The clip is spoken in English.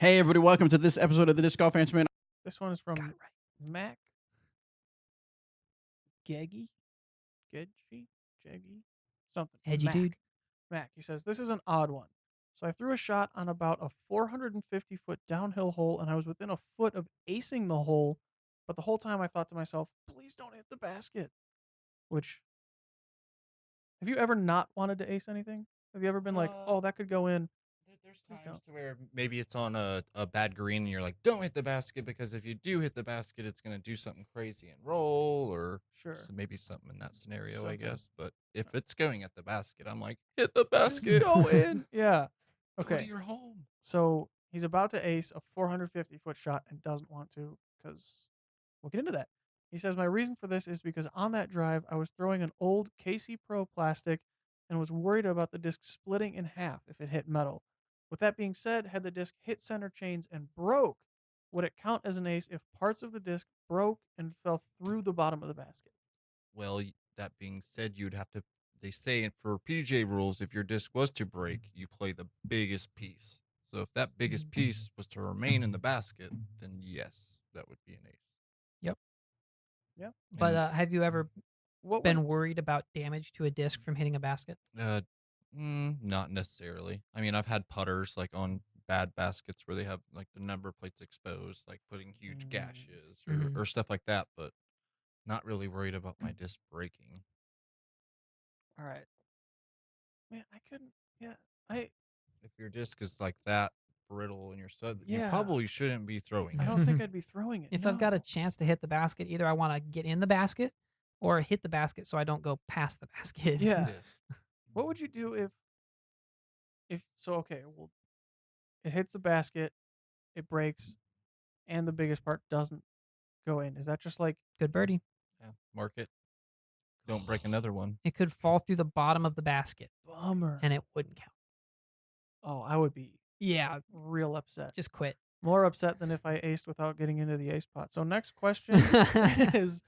Hey, everybody, welcome to this episode of the Disc Golf Answer Man. This one is from Got it right. Mac Geggy? Gedgy? Jeggy? Something. Edgy dude. Mac. He says, this is an odd one. So I threw a shot on about a 450-foot downhill hole, and I was within a foot of acing the hole, but the whole time I thought to myself, please don't hit the basket. Which, have you ever not wanted to ace anything? Have you ever been like, oh, that could go in? There's Please times don't. to where maybe it's on a bad green and you're like, don't hit the basket, because if you do hit the basket, it's going to do something crazy and roll, or Sure. maybe something in that scenario, I Something. guess. But if it's going at the basket, I'm like, hit the Just basket. go in. Yeah. Go Okay. to your home. So he's about to ace a 450-foot shot and doesn't want to because we'll get into that. He says, my reason for this is because on that drive, I was throwing an old KC Pro plastic and was worried about the disc splitting in half if it hit metal. With that being said, had the disc hit center chains and broke, would it count as an ace if parts of the disc broke and fell through the bottom of the basket? Well, that being said, you'd have to, they say for PJ rules, if your disc was to break, you play the biggest piece. So if that biggest piece was to remain in the basket, then yes, that would be an ace. Yeah. But have you ever What been worried about damage to a disc from hitting a basket? Not necessarily. I mean, I've had putters like on bad baskets where they have like the number plates exposed, like putting huge gashes or stuff like that, but not really worried about my disc breaking. All right. Man, I couldn't. Yeah. If your disc is like that brittle and you're so, you Yeah. probably shouldn't be throwing I it. don't think I'd be throwing it. If I've got a no. chance to hit the basket, either I want to get in the basket or hit the basket so I don't go past the basket. Yeah. Yes. What would you do if so? Okay, well, it hits the basket, it breaks, and the biggest part doesn't go in. Is that just like Good birdie. Yeah. Mark it. Don't break another one. It could fall through the bottom of the basket bummer? and it wouldn't count. Oh, I would be Yeah, real upset. just quit. More upset than if I aced without getting into the ace pot. So next question is